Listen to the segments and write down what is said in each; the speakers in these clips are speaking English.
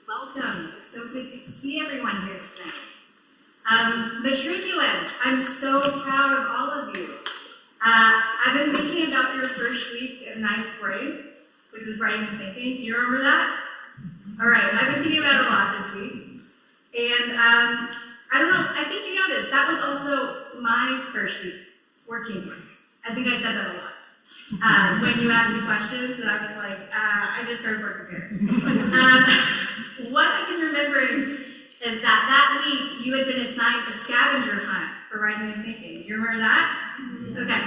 Welcome. It's so good to see everyone here today. Matriculants, I'm so proud of all of you. I've been thinking about your first week of 9th grade, which was writing and thinking. Do you remember that? All right, I've been thinking about it a lot this week. And I don't know, I think you know this. That was also my first week working here. I think I said that a lot. When you asked me questions, and I was like, I just started working here. What I can remember is that week you had been assigned a scavenger hunt for writing and thinking. Do you remember that? Okay.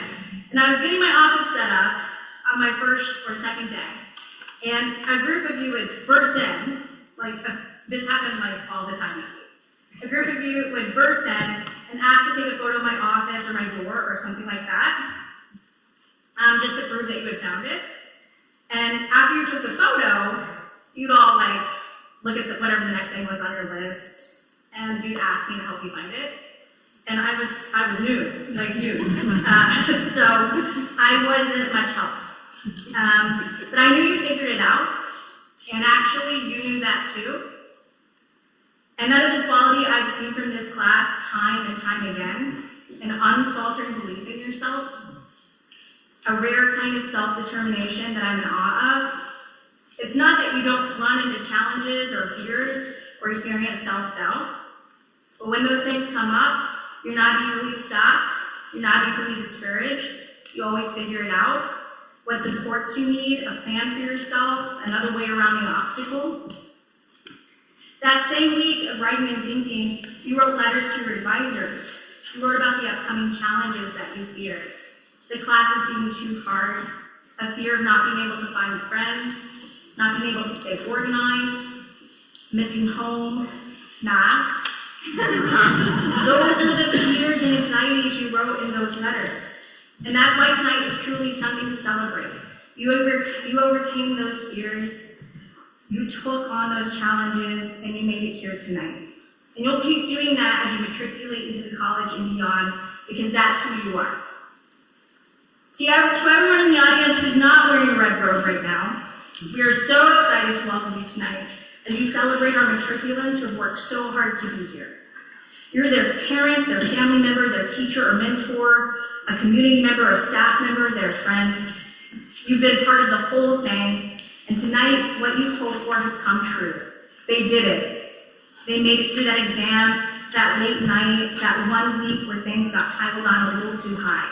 And I was getting my office set up on my first or second day, and a group of you would burst in, like this happened like all the time this week. A group of you would burst in and ask to take a photo of my office or my door or something like that. Just to prove that you had found it. And after you took the photo, you'd all like look at whatever the next thing was on your list, and you'd ask me to help you find it. And I was new, like you. So I wasn't much help. But I knew you figured it out, and actually you knew that too. And that is a quality I've seen from this class time and time again, an unfaltering belief in yourselves. A rare kind of self-determination that I'm in awe of. It's not that you don't run into challenges or fears or experience self-doubt, but when those things come up, you're not easily stopped, you're not easily discouraged, you always figure it out. What supports you need, a plan for yourself, another way around the obstacle. That same week of writing and thinking, you wrote letters to your advisors. You wrote about the upcoming challenges that you feared. The classes being too hard, a fear of not being able to find friends, not being able to stay organized, missing home, math. Those are the fears and anxieties you wrote in those letters. And that's why tonight is truly something to celebrate. You overcame those fears, you took on those challenges, and you made it here tonight. And you'll keep doing that as you matriculate into the college and beyond, because that's who you are. To everyone in the audience who's not wearing a red robe right now, we are so excited to welcome you tonight as you celebrate our matriculants who have worked so hard to be here. You're their parent, their family member, their teacher or mentor, a community member, a staff member, their friend. You've been part of the whole thing, and tonight what you hoped for has come true. They did it. They made it through that exam, that late night, that 1 week where things got piled on a little too high.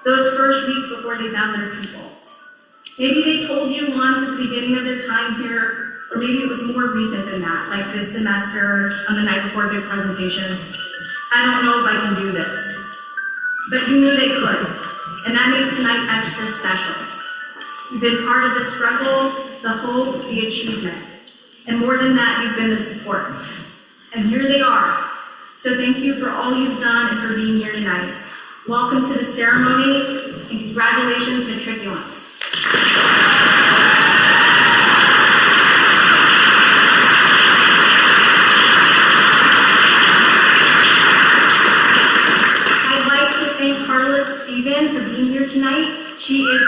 Those first weeks before they found their people. Maybe they told you once at the beginning of their time here, Or maybe it was more recent than that, like this semester on the night before a big presentation. I don't know if I can do this. But you knew they could, and that makes tonight extra special. You've been part of the struggle, the hope, the achievement. And more than that, you've been the support. And here they are. So thank you for all you've done and for being here tonight. Welcome to the ceremony, and congratulations, matriculants. I'd like to thank Carla Stevens for being here tonight. She is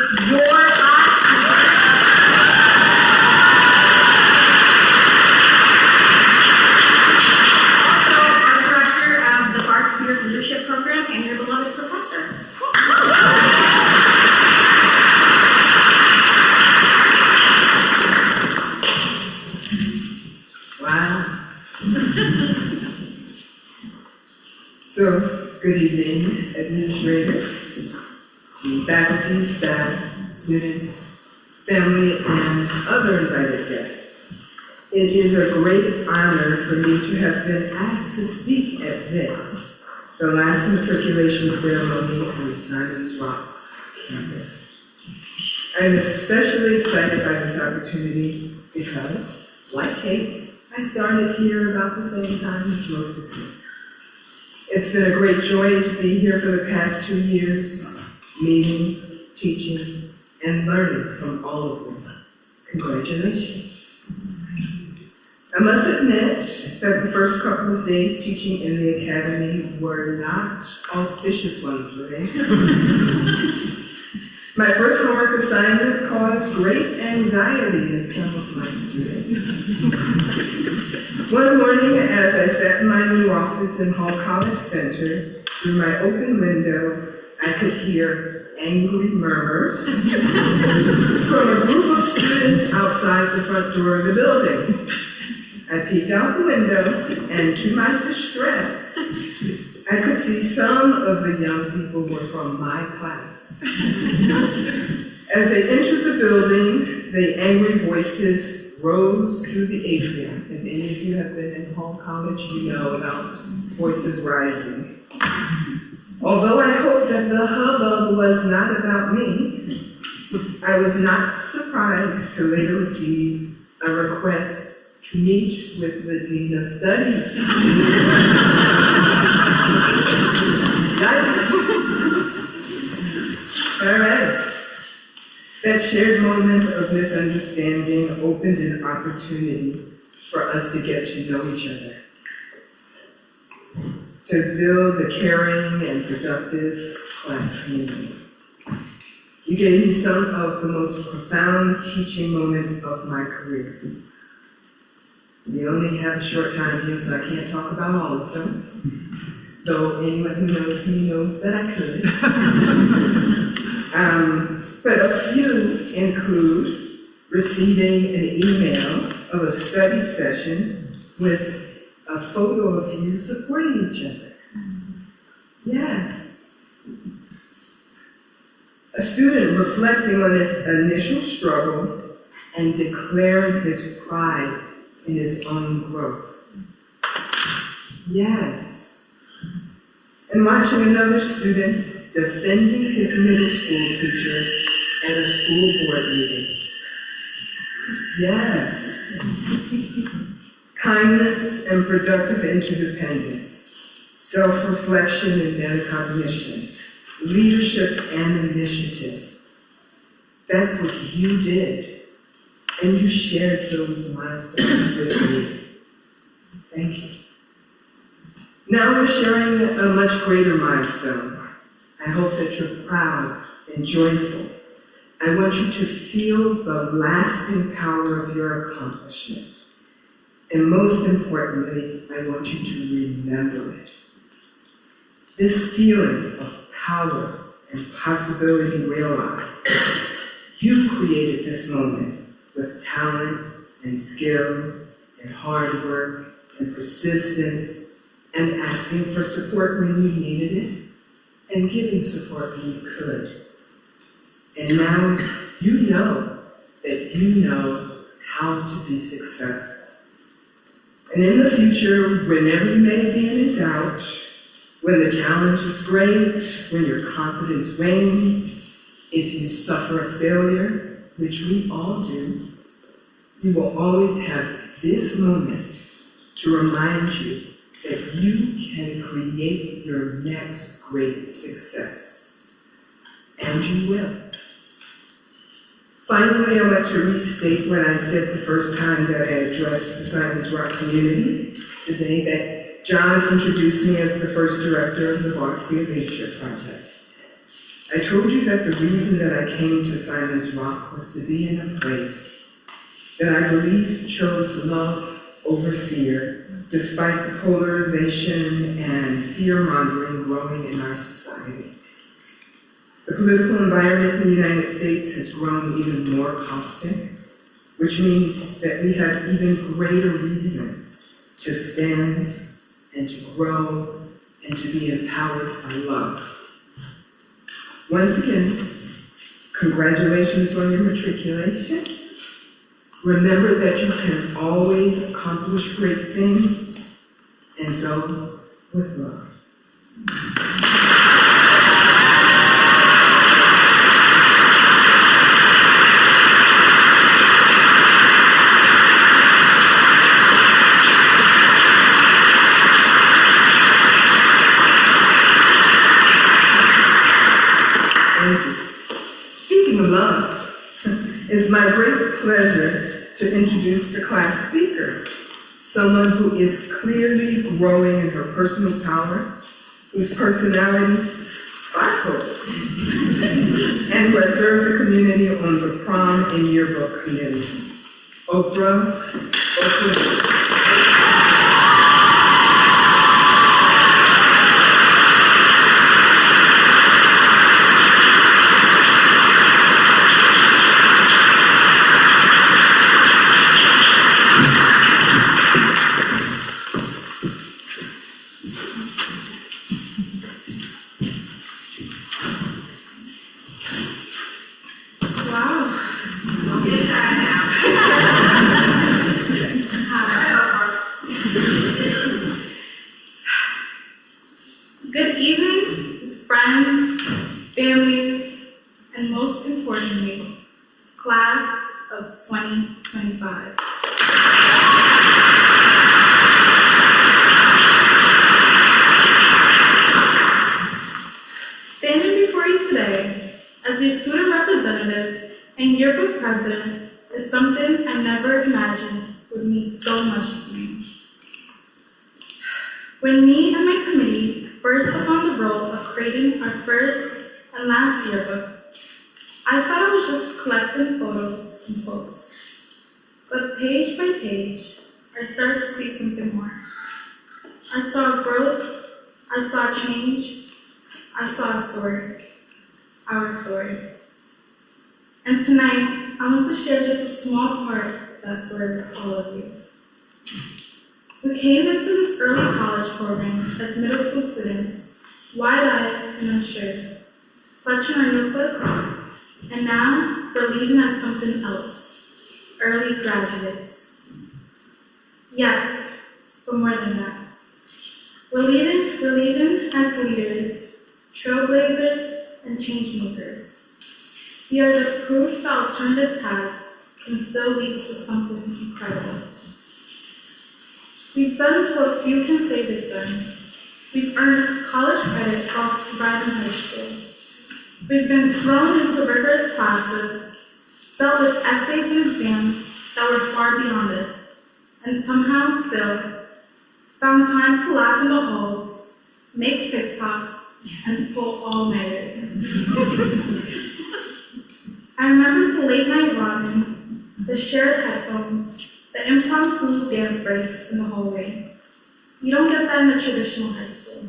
your program and your beloved professor. Wow. So, good evening, administrators, faculty, staff, students, family, and other invited guests. It is a great honor for me to have been asked to speak at this, the last matriculation ceremony on Massena's campus. I am especially excited by this opportunity because, like Kate, I started here about the same time as most of you. It's been a great joy to be here for the past 2 years, meeting, teaching, and learning from all of you. Congratulations. I must admit that the first couple of days teaching in the academy were not auspicious ones for me. My first homework assignment caused great anxiety in some of my students. One morning, as I sat in my new office in Hall College Center, through my open window, I could hear angry murmurs from a group of students outside the front door of the building. I peeked out the window, and to my distress, I could see some of the young people were from my class. As they entered the building, the angry voices rose through the atrium. If any of you have been in Hall College, you know about voices rising. Although I hope that the hubbub was not about me, I was not surprised to later receive a request to meet with the Dean of Studies. Nice. All right. That shared moment of misunderstanding opened an opportunity for us to get to know each other, to build a caring and productive class community. You gave me some of the most profound teaching moments of my career. We only have a short time here, so I can't talk about all of them, though anyone who knows me knows that I could. But a few include receiving an email of a study session with a photo of you supporting each other. Yes. A student reflecting on his initial struggle and declaring his pride in his own growth. Yes. And watching another student defending his middle school teacher at a school board meeting. Yes. Kindness and productive interdependence, self-reflection and metacognition, leadership and initiative. That's what you did. And you shared those milestones with me. Thank you. Now we're sharing a much greater milestone. I hope that you're proud and joyful. I want you to feel the lasting power of your accomplishment. And most importantly, I want you to remember it. This feeling of power and possibility realized. You created this moment with talent and skill and hard work and persistence and asking for support when you needed it and giving support when you could. And now you know that you know how to be successful. And in the future, whenever you may be in doubt, when the challenge is great, when your confidence wanes, if you suffer a failure, which we all do, you will always have this moment to remind you that you can create your next great success. And you will. Finally, I want to restate what I said the first time that I addressed the Simon's Rock community, the day that John introduced me as the first director of the Water Queer Leadership Project. I told you that the reason that I came to Simon's Rock was to be in a place that I believe chose love over fear, despite the polarization and fear-mongering growing in our society. The political environment in the United States has grown even more caustic, which means that we have even greater reason to stand and to grow and to be empowered by love. Once again, congratulations on your matriculation. Remember that you can always accomplish great things, and go with love. Thank you. Speaking of love, it's my great pleasure to introduce the class speaker, someone who is clearly growing in her personal power, whose personality sparkles, and who has served the community on the prom and yearbook committees. Oprah. Good evening, friends, families, and most importantly, class of 2025. Standing before you today as your student representative and yearbook president is something I never imagined would mean so much to me. When me and my committee first took on the role of creating our first and last yearbook, I thought I was just collecting photos and quotes. But page by page, I started to see something more. I saw growth, I saw change, I saw a story, our story. And tonight, I want to share just a small part of that story with all of you. We came into this early college program as middle school students, wide-eyed and unsure, clutching our notebooks, and now we're leaving as something else, early graduates. Yes, but more than that. We're leaving as leaders, trailblazers, and change makers. We are the proof that alternative paths can still lead to something incredible. We've done what few can say they've done. We've earned college credit while surviving high school. We've been thrown into rigorous classes, dealt with essays and exams that were far beyond us, and somehow still found time to laugh in the halls, make TikToks, and pull all-nighters. I remember the late night ramen, the shared headphones, the impromptu dance breaks in the hallway. You don't get that in a traditional high school.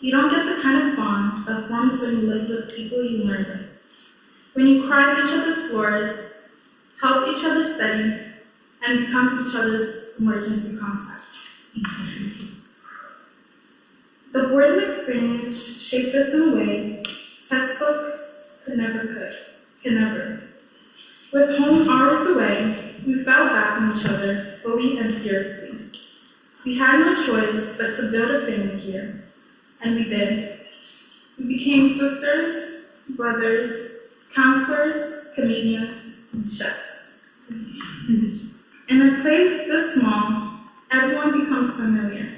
You don't get the kind of bond that forms when you live with people you learn with. When you cry on each other's floors, help each other study, and become each other's emergency contacts. The boredom experience shaped us in a way textbooks can never. With home hours away, we fell back on each other fully and fiercely. We had no choice but to build a family here, and we did. We became sisters, brothers, counselors, comedians, and chefs. In a place this small, everyone becomes familiar.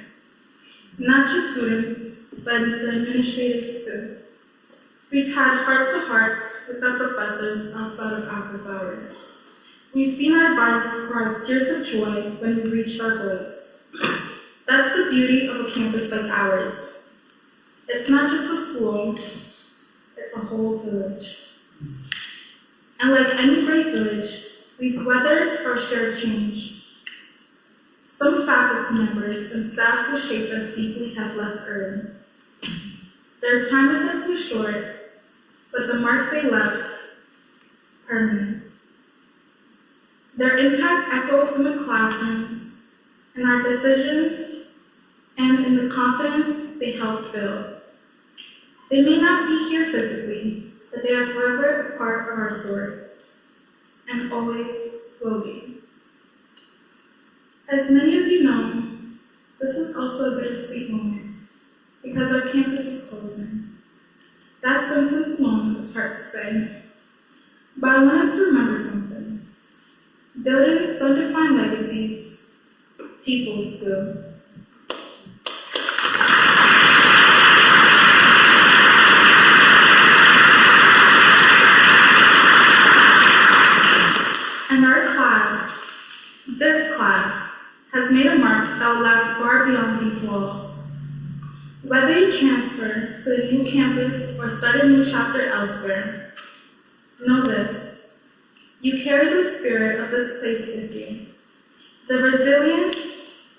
Not just students, but the administrators too. We've had heart-to-hearts with our professors outside of office hours. We've seen our advisors cry tears of joy when we reached our goals. That's the beauty of a campus like ours. It's not just a school, it's a whole village. And like any great village, we've weathered our shared change. Some faculty members and staff who shaped us deeply have left early. Their time with us was short, but the mark they left, permanent. Their impact echoes in the classrooms, in our decisions, and in the confidence they helped build. They may not be here physically, but they are forever a part of our story, and always will be. As many of you know, this is also a bittersweet moment, because our campus is closing. That sentence alone is hard to say, but I want us to remember something. Buildings don't define legacies, people do. And our class, this class, has made a mark that will last far beyond these walls. Whether you transfer to a new campus or start a new chapter elsewhere, know this: you carry the spirit of this place with you. The resilience,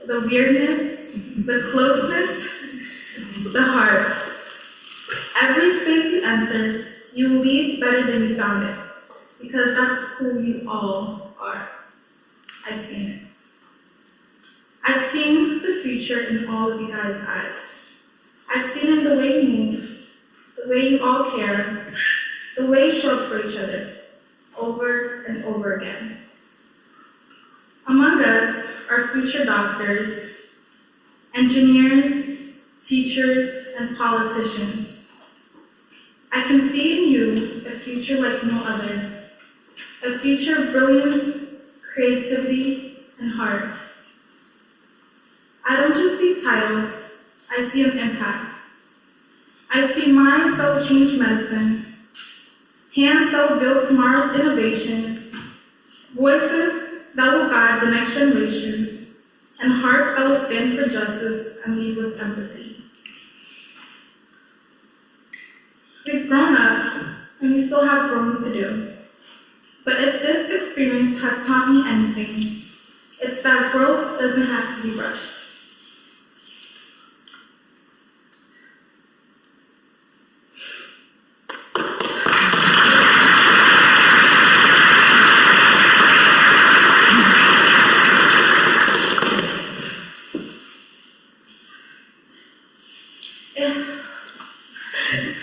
the weirdness, the closeness, the heart. Every space you enter, you leave better than you found it, because that's who you all are. I've seen it. I've seen the future in all of you guys' eyes. I've seen it in the way you move, the way you all care, the way you show up for each other, over and over again. Among us are future doctors, engineers, teachers, and politicians. I can see in you a future like no other, a future of brilliance, creativity, and heart. I don't just see titles, I see an impact. I see minds that will change medicine, hands that will build tomorrow's innovations, voices that will guide the next generations, and hearts that will stand for justice and lead with empathy. We've grown up, and we still have growing to do. But if this experience has taught me anything, it's that growth doesn't have to be rushed.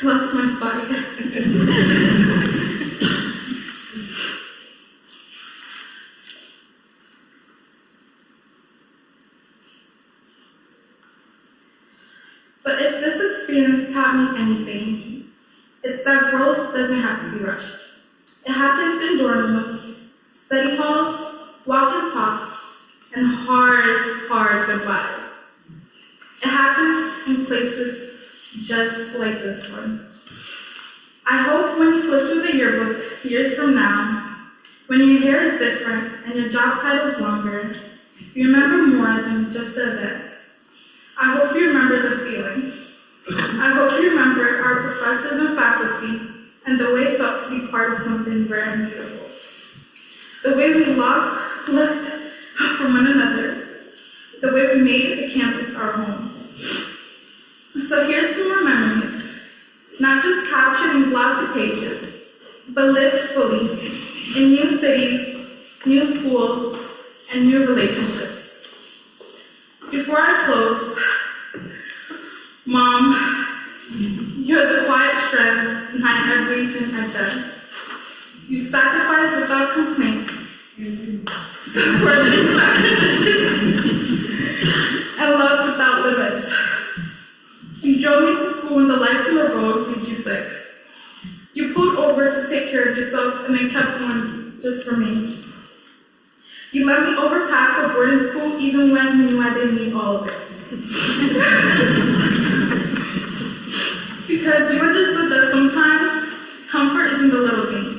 Lost my spot again. But if this experience taught me anything, it's that growth doesn't have to be rushed. It happens in dorm rooms, study halls, walk-in talks, and hard goodbyes. It happens in places just like this one. I hope when you flip through the yearbook years from now, when your hair is different and your job title is longer, you remember more than just the events. I hope you remember the feelings. I hope you remember our professors and faculty and the way it felt to be part of something rare and beautiful. The way we looked up for one another. The way we made the campus our home. So here's to more memories, not just captured in glossy pages, but lived fully in new cities, new schools, and new relationships. Before I close, Mom, you're the quiet strength behind everything I've done. You sacrifice without complaint. support legal acquisition, and love without limits. You drove me to school when the lights on the road made you sick. You pulled over to take care of yourself and then kept going just for me. You let me overpack for boarding school even when you knew I didn't need all of it. Because you understood that sometimes comfort is in the little things.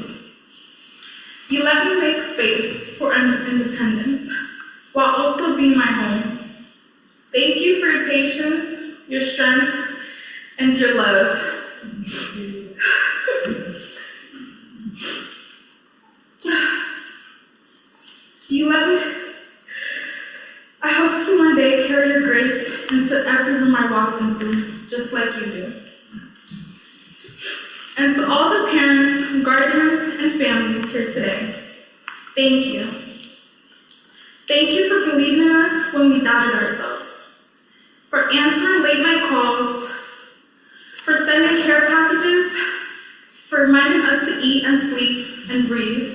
You let me make space for independence while also being my home. Thank you for your patience, your strength, and your love. You let me. I hope to one day carry your grace into every room I walk into, just like you do. And to all the parents, guardians, and families here today, thank you. Thank you for believing in us when we doubted ourselves, for answering late night calls, for sending care packages, for reminding us to eat and sleep and breathe.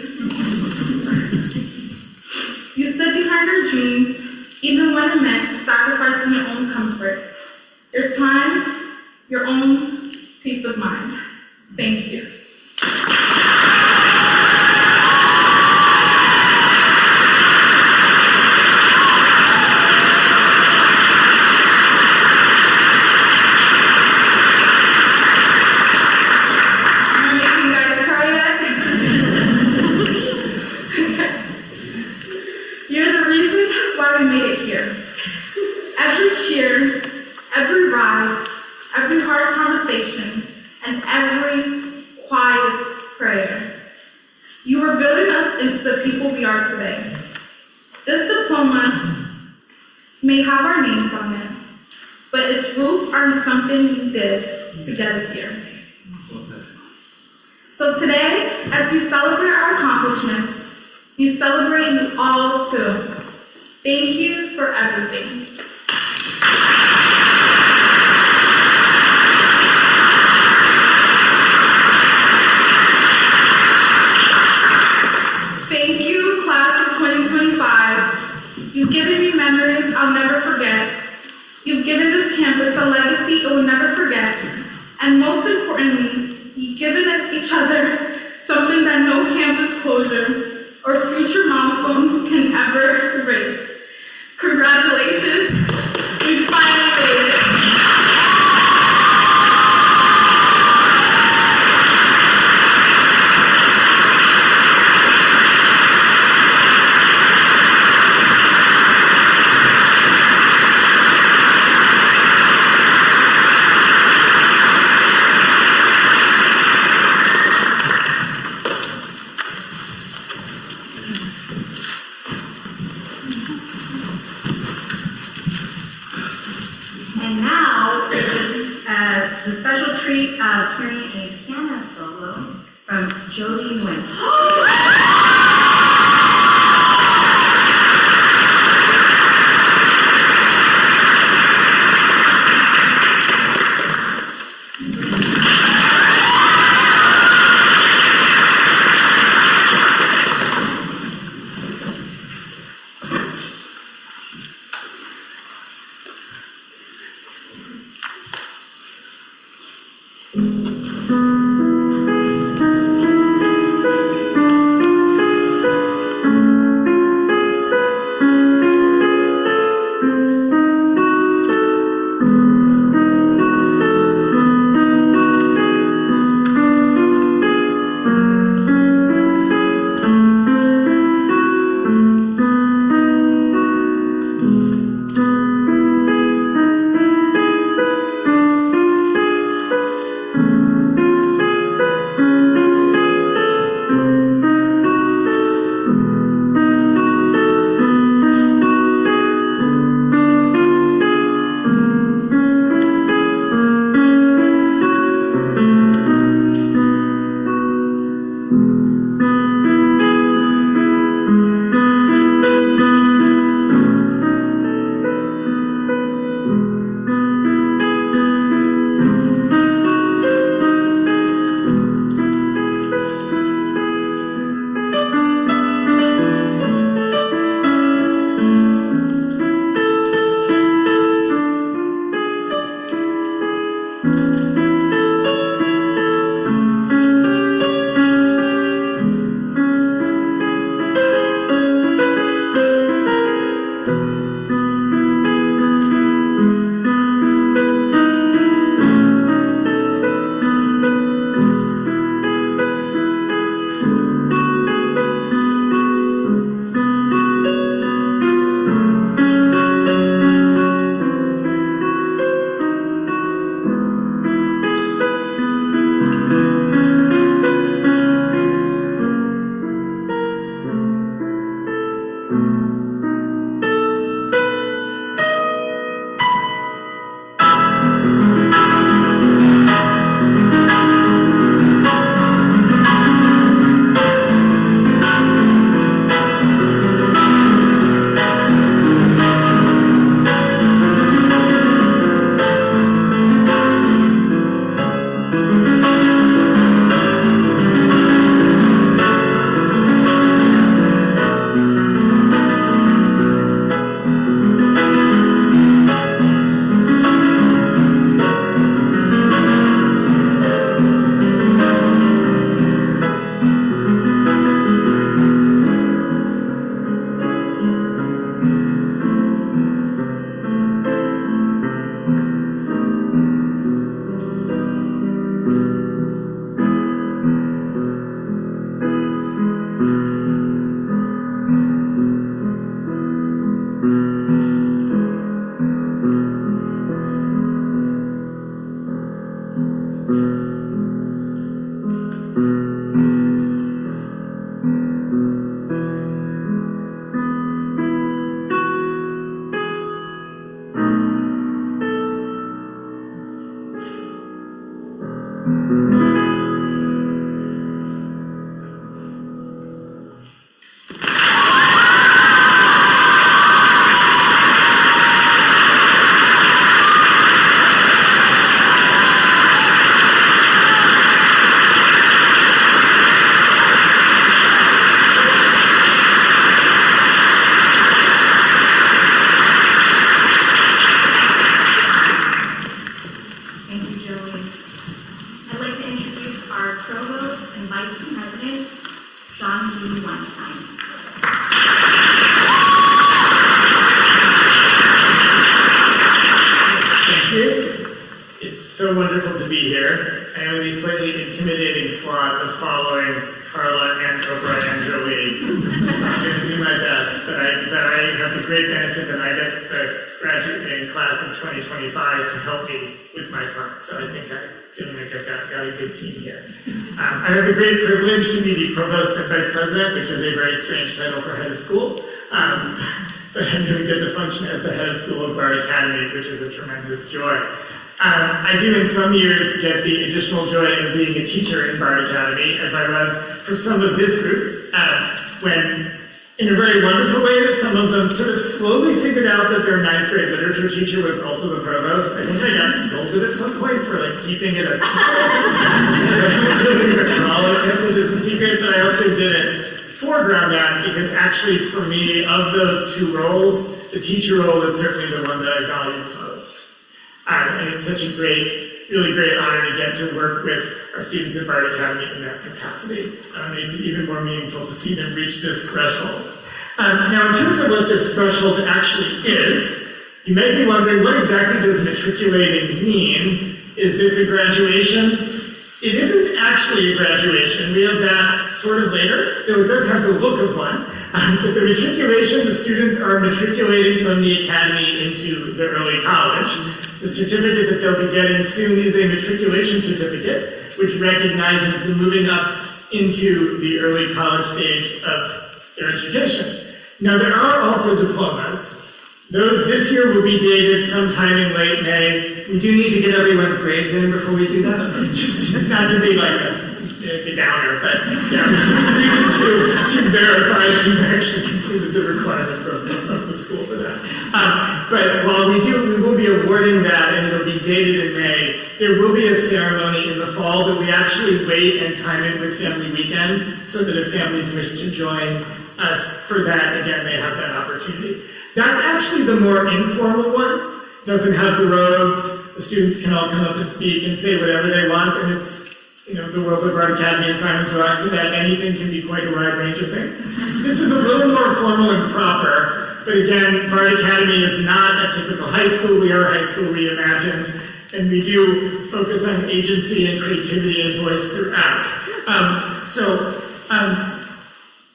You stood behind our dreams, even when it meant sacrificing your own comfort, your time, your own peace of mind. Thank you. Am I making you guys cry yet? You're the reason why we made it here. Every cheer, every ride, every hard conversation, and every quiet prayer. You are building us into the people we are today. This diploma may have our names on it, but its roots are in something you did to get us here. So today, as we celebrate our accomplishments, we celebrate you all too. Thank you for everything. Thank you, class of 2025. You've given me memories I'll never forget. You've given this campus a legacy it will never forget. And most importantly, you've given each other something that no campus closure or future milestone can ever erase. Congratulations, we finally made it. And now is the special treat of hearing a piano solo from Jodie Nguyen. so wonderful to be here. I am in the slightly intimidating slot of following Carla and Oprah and Jolie. So I'm going to do my best, but I have the great benefit that I get the graduating class of 2025 to help me with my part. So I think I'm feeling like I've got a good team here. I have the great privilege to be the provost and vice president, which is a very strange title for head of school. But I'm going to get to function as the head of school of Bard Academy, which is a tremendous joy. I do in some years get the additional joy of being a teacher in Bard Academy, as I was for some of this group, when in a very wonderful way, some of them sort of slowly figured out that their 9th grade literature teacher was also the provost. I think I got scolded at some point for like keeping it a secret. I kept it as a secret, but I also didn't foreground that because actually for me, of those two roles, the teacher role is certainly the one that I value most. And it's such a really great honor to get to work with our students at Bard Academy in that capacity. It makes it even more meaningful to see them reach this threshold. Now, in terms of what this threshold actually is, you might be wondering, what exactly does matriculating mean? Is this a graduation? It isn't actually a graduation. We have that sort of later, though it does have the look of one. But the matriculation, the students are matriculating from the academy into the early college. The certificate that they'll be getting soon is a matriculation certificate, which recognizes the moving up into the early college stage of their education. Now, there are also diplomas. Those this year will be dated sometime in late May. We do need to get everyone's grades in before we do that. Just not to be like a downer, but yeah, we do need to verify that you've actually completed the requirements of the school for that. But while we will be awarding that and it'll be dated in May, there will be a ceremony in the fall that we actually wait and time it with Family Weekend so that if families wish to join us for that, again, they have that opportunity. That's actually the more informal one. Doesn't have the robes. The students can all come up and speak and say whatever they want, and it's, the world of Bard Academy and Simon's Rock, so that anything can be quite a wide range of things. This is a little more formal and proper, but again, Bard Academy is not a typical high school. We are high school reimagined, and we do focus on agency and creativity and voice throughout.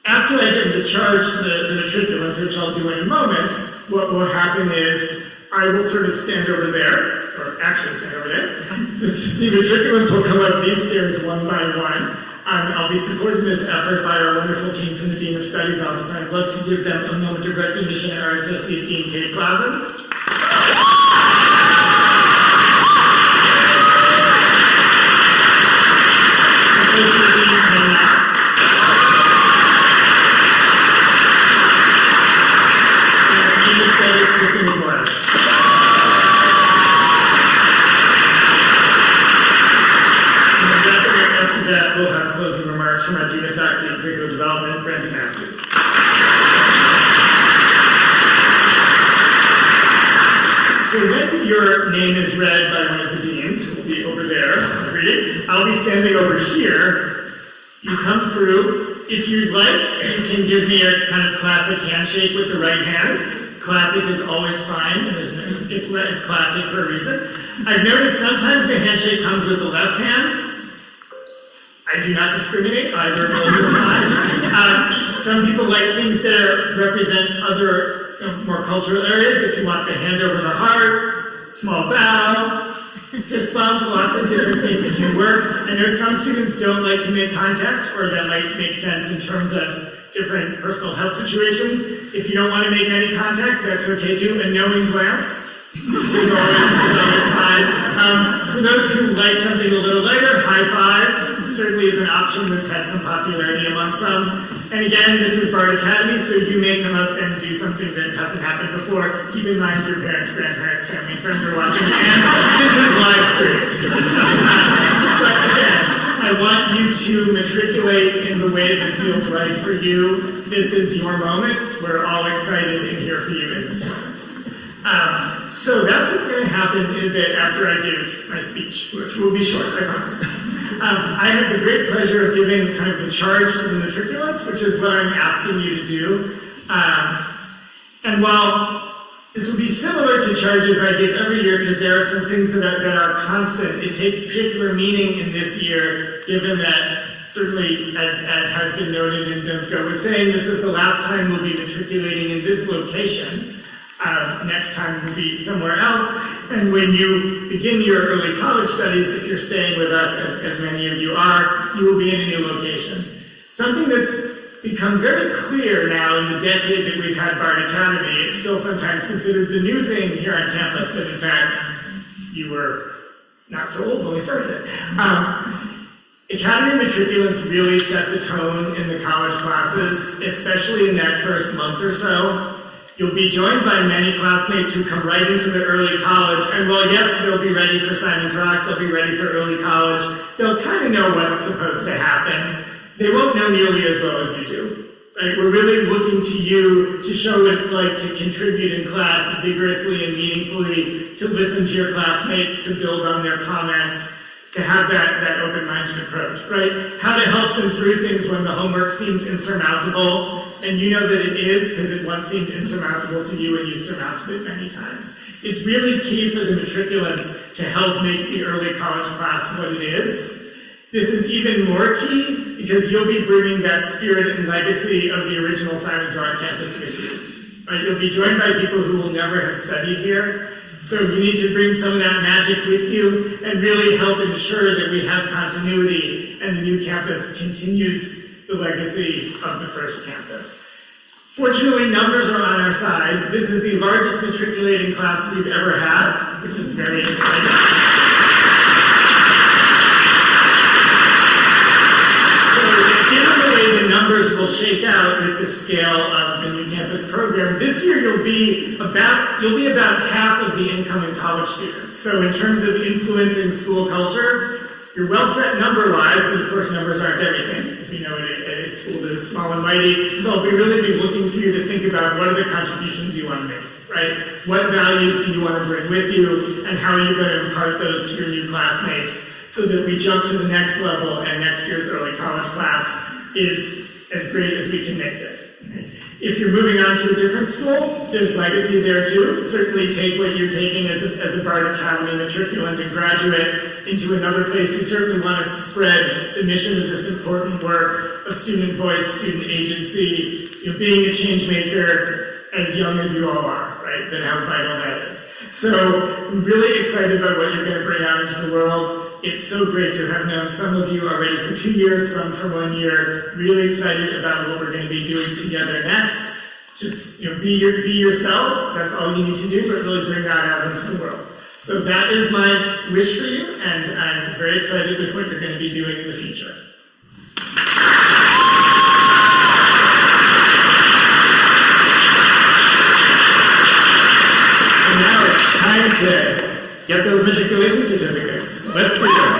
After I give the charge to the matriculants, which I'll do in a moment, what will happen is I will sort of stand over there, or actually stand over there. The matriculants will come up these stairs one by one. I'll be supporting this effort by our wonderful team from the Dean of Studies Office. I'd love to give them a moment of recognition, our Associate Dean, Kate Clavin. Associate Dean, Ken Knox. We'll have closing remarks from our Dean of Faculty and Curricular Development, Brandon Matthews. So when your name is read by one of the deans, who will be over there reading, I'll be standing over here. You come through. If you'd like, you can give me a kind of classic handshake with the right hand. Classic is always fine. It's classic for a reason. I've noticed sometimes the handshake comes with the left hand. I do not discriminate, either of those are fine. Some people like things that represent other more cultural areas. If you want the hand over the heart, small bow, fist bump, lots of different things can work. I know some students don't like to make contact, or that might make sense in terms of different personal health situations. If you don't want to make any contact, that's okay too. A knowing glance is always fine. For those who like something a little lighter, high five certainly is an option that's had some popularity among some. And again, this is Bard Academy, so you may come up and do something that hasn't happened before. Keep in mind your parents, grandparents, family, and friends are watching, and this is live streamed. But again, I want you to matriculate in the way that feels right for you. This is your moment. We're all excited and here for you in this moment. So that's what's going to happen in a bit after I give my speech, which will be short, I promise. I have the great pleasure of giving kind of the charge to the matriculants, which is what I'm asking you to do. And while This will be similar to charges I give every year because there are some things that are constant. It takes particular meaning in this year, given that certainly, as has been noted and Jessica was saying, this is the last time we'll be matriculating in this location. Next time will be somewhere else. And when you begin your early college studies, if you're staying with us, as many of you are, you will be in a new location. Something that's become very clear now in the decade that we've had Bard Academy. It's still sometimes considered the new thing here on campus, but in fact, you were not so old when we started it. Academy matriculants really set the tone in the college classes, especially in that first month or so. You'll be joined by many classmates who come right into the early college, and while yes, they'll be ready for Simon's Rock, they'll be ready for early college, they'll kind of know what's supposed to happen. They won't know nearly as well as you do. Right? We're really looking to you to show what it's like to contribute in class vigorously and meaningfully, to listen to your classmates, to build on their comments, to have that open-minded approach, right? How to help them through things when the homework seems insurmountable, and you know that it is because it once seemed insurmountable to you and you surmounted it many times. It's really key for the matriculants to help make the early college class what it is. This is even more key because you'll be bringing that spirit and legacy of the original Simon's Rock campus with you. Right? You'll be joined by people who will never have studied here. So you need to bring some of that magic with you and really help ensure that we have continuity and the new campus continues the legacy of the first campus. Fortunately, numbers are on our side. This is the largest matriculating class we've ever had, which is very exciting. The numbers will shake out with the scale of the new campus program. This year you'll be about half of the incoming college students. So in terms of influencing school culture, you're well set number-wise, but of course numbers aren't everything, as we know at a school that is small and mighty. So I'll really be looking for you to think about what are the contributions you want to make, right? What values do you want to bring with you, and how are you going to impart those to your new classmates so that we jump to the next level and next year's early college class is as great as we can make it. If you're moving on to a different school, there's legacy there too. Certainly take what you're taking as a Bard Academy matriculant and graduate into another place. We certainly want to spread the mission of this important work of student voice, student agency, being a change maker as young as you all are, right? And how vital that is. So I'm really excited about what you're going to bring out into the world. It's so great to have known some of you already for 2 years, some for 1 year. Really excited about what we're going to be doing together next. Just be yourselves. That's all you need to do, but really bring that out into the world. So that is my wish for you, and I'm very excited with what you're going to be doing in the future. And now it's time to get those matriculation certificates. Let's do this.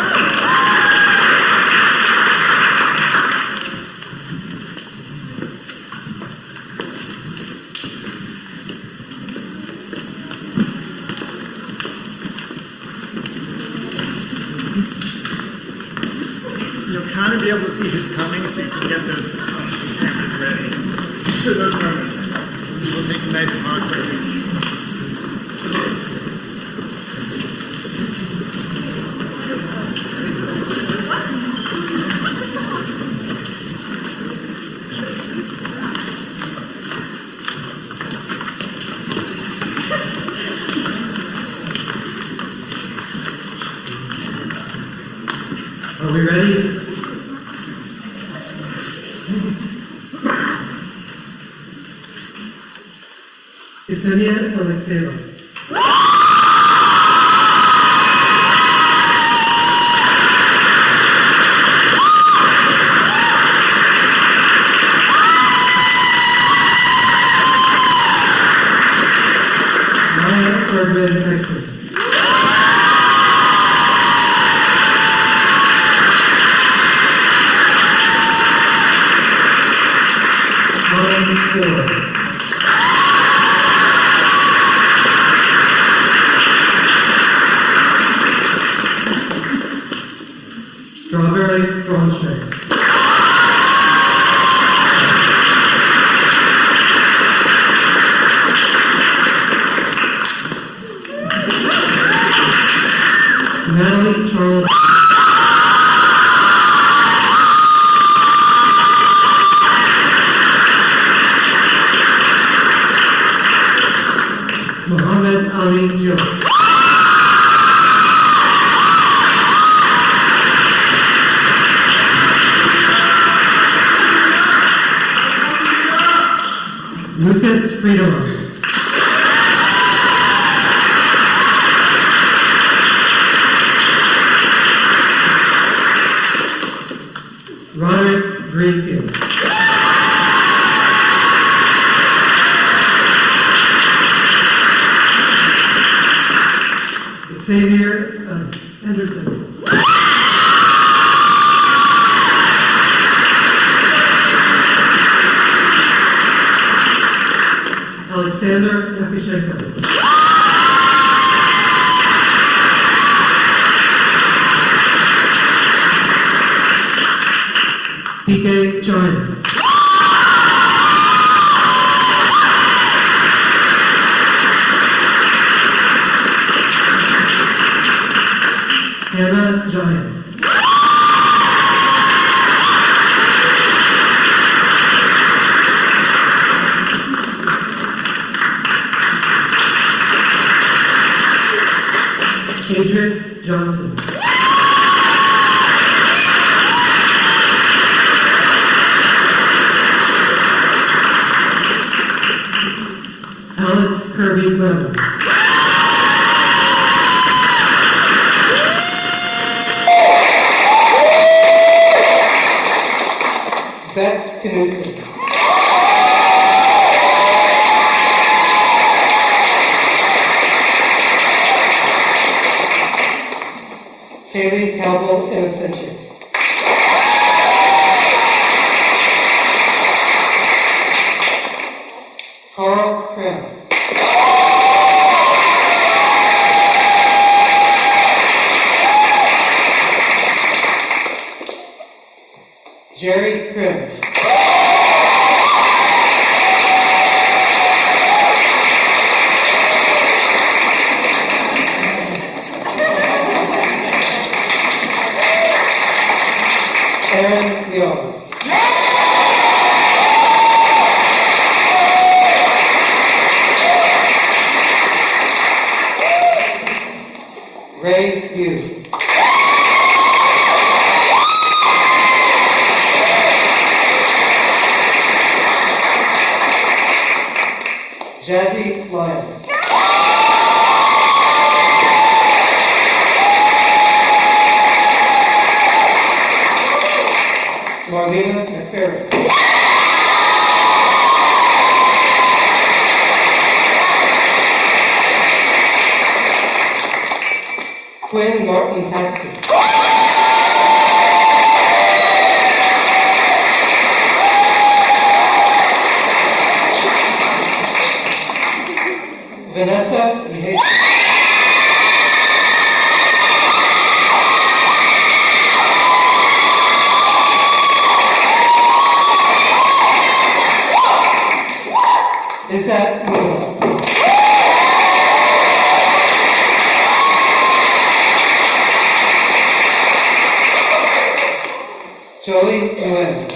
You'll kind of be able to see who's coming so you can get those cameras ready for those moments. We'll take a nice pause for a week. Are we ready? Ksenia Alexeva. Maya Corbin Hexman. Strawberry Braunschweig. Natalie Charles. Muhammad Ali Joe. Lucas Friedel. Roderick Greenfield. Xavier Anderson. Alexander Yakishenko. PK China. Hannah Giant. Adrian Johnson. Alex Kirby Levin. Beth Knudsen. Kaylee Campbell Innocenti. Carl Krim. Jerry Krim. Aaron Leon. Ray Yu. Jazzy Lyons. Marlena McFerrin. Quinn Martin Paxton. Vanessa Mihai. Isaac Moore. Jolie Nguyen.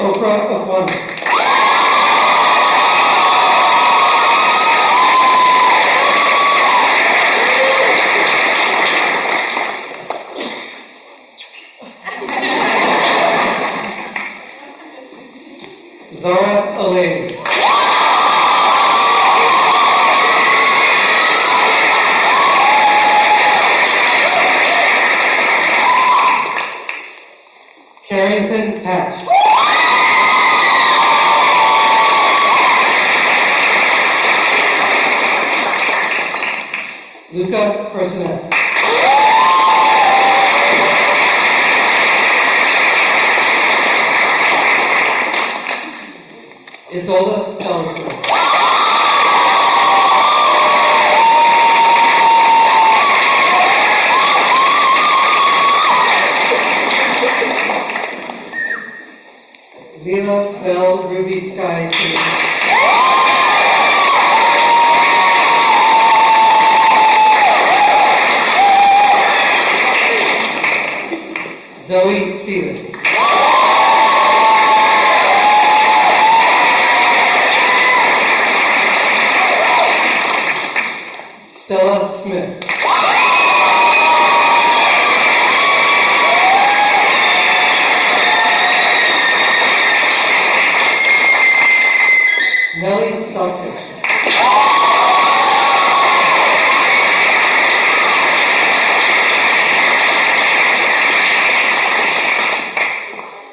Oprah Okwani. Zara Elaine. Carrington Patch. Luca Personet. Isolda Salisbury. Belle Ruby Sky Committee. Zoe Sealy. Stella Smith. Nellie Stockton.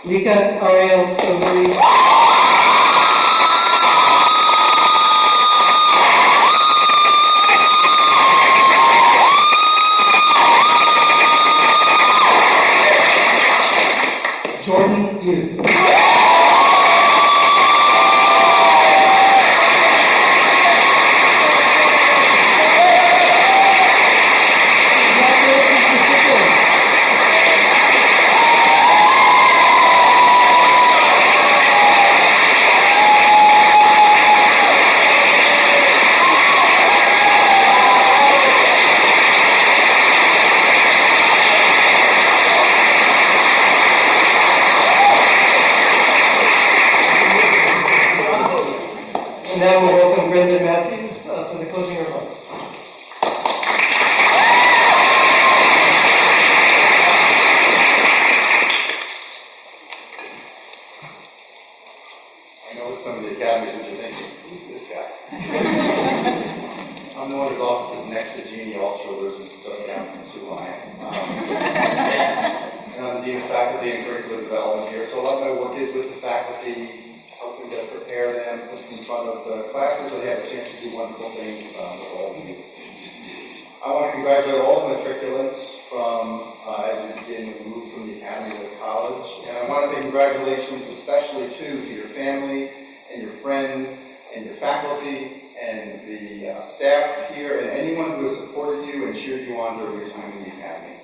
Lika Ariel Soveri. Jordan Youth. Now we'll welcome Brendan Matthews for the closing remarks. I know what some of the academies that you're thinking, who's this guy? I'm the one whose office is next to Jeannie Altshoulders, who's just down from who I am. And I'm the Dean of Faculty and Curricular Development here, so a lot of my work is with the faculty, helping to prepare them, put them in front of the classes so they have a chance to do wonderful things with all of you. I want to congratulate all the matriculants from as you begin to move from the academy to college. And I want to say congratulations especially to your family and your friends and your faculty and the staff here and anyone who has supported you and cheered you on during your time in the academy.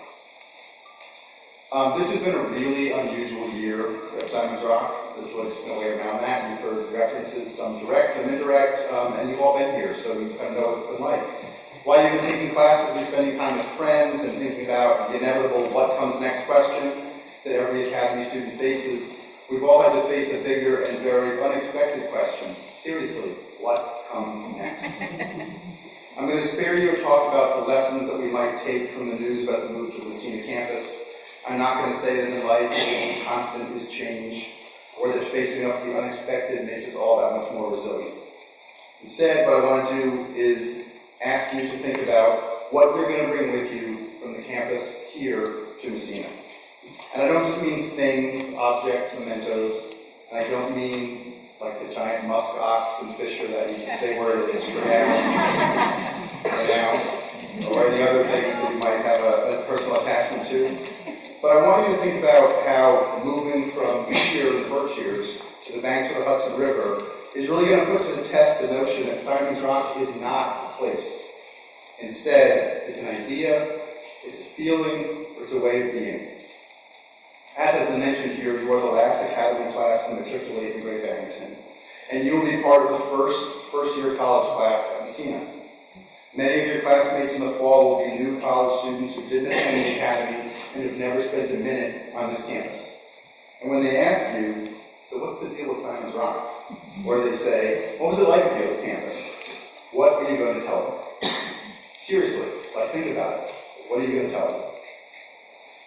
This has been a really unusual year at Simon's Rock. There's really just no way around that. You've heard references, some direct, some indirect, and you've all been here, so you kind of know what it's been like. While you've been taking classes and spending time with friends and thinking about the inevitable what comes next question that every academy student faces, we've all had to face a bigger and very unexpected question. Seriously, what comes next? I'm going to spare you a talk about the lessons that we might take from the news about the move to the Massena Campus. I'm not going to say that in life the only constant is change, or that facing up to the unexpected makes us all that much more resilient. Instead, what I want to do is ask you to think about what you're going to bring with you from the campus here to Massena. And I don't just mean things, objects, mementos, and I don't mean like the giant musk ox and Fisher that I used to say where it is for now, or any other things that you might have a personal attachment to. But I want you to think about how moving from here in the Berkshires to the banks of the Hudson River is really going to put to the test the notion that Simon's Rock is not a place. Instead, it's an idea, it's a feeling, or it's a way of being. As has been mentioned here, you are the last academy class to matriculate in Great Barrington, and you will be part of the first-year college class at Massena. Many of your classmates in the fall will be new college students who didn't attend the academy and have never spent a minute on this campus. And when they ask you, so what's the deal with Simon's Rock? Or they say, what was it like to be on campus? What are you going to tell them? Seriously, think about it. What are you going to tell them?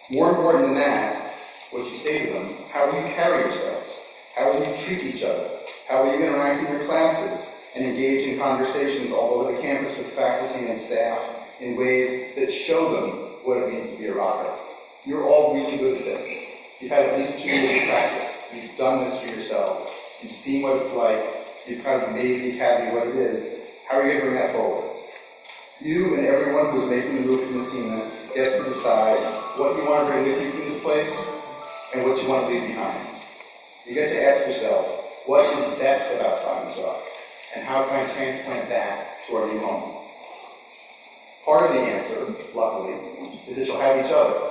More important than that, what you say to them, how will you carry yourselves? How will you treat each other? How will you interact in your classes and engage in conversations all over the campus with faculty and staff in ways that show them what it means to be a rocker? You're all really good at this. You've had at least 2 years of practice. You've done this for yourselves. You've seen what it's like. You've kind of made the academy what it is. How are you going to bring that forward? You and everyone who's making the move to Massena gets to decide what you want to bring with you from this place and what you want to leave behind. You get to ask yourself, what is best about Simon's Rock? And how can I transplant that to our new home? Part of the answer, luckily, is that you'll have each other.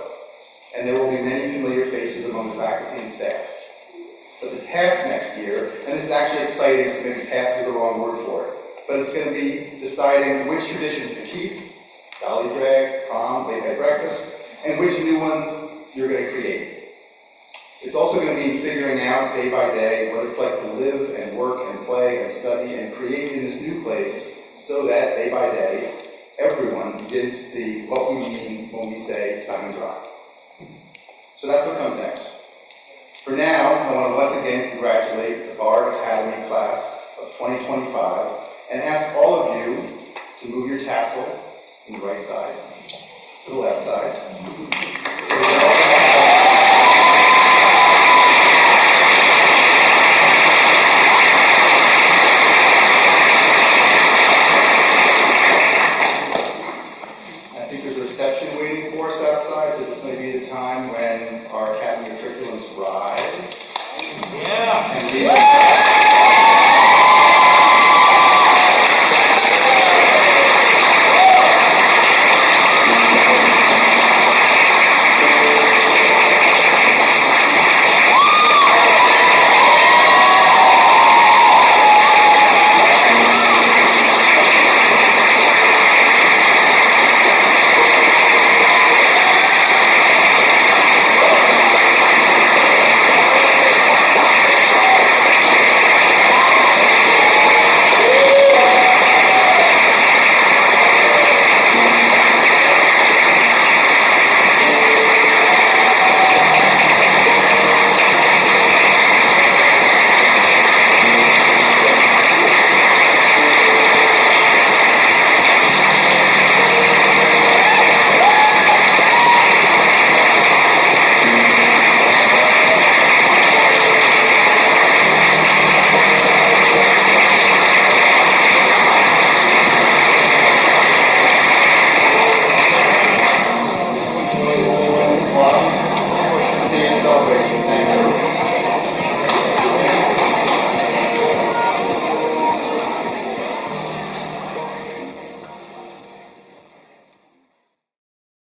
And there will be many familiar faces among the faculty and staff. But the task next year, and this is actually exciting, so maybe task is the wrong word for it, but it's going to be deciding which traditions to keep, dolly drag, prom, late night breakfast, and which new ones you're going to create. It's also going to be figuring out day by day what it's like to live and work and play and study and create in this new place so that day by day, everyone begins to see what we mean when we say Simon's Rock. So that's what comes next. For now, I want to once again congratulate the Bard Academy class of 2025 and ask all of you to move your tassel from the right side to the left side. So we can all I think there's a reception waiting for us outside, so this may be the time when our Academy matriculants rise. Yeah. And leave.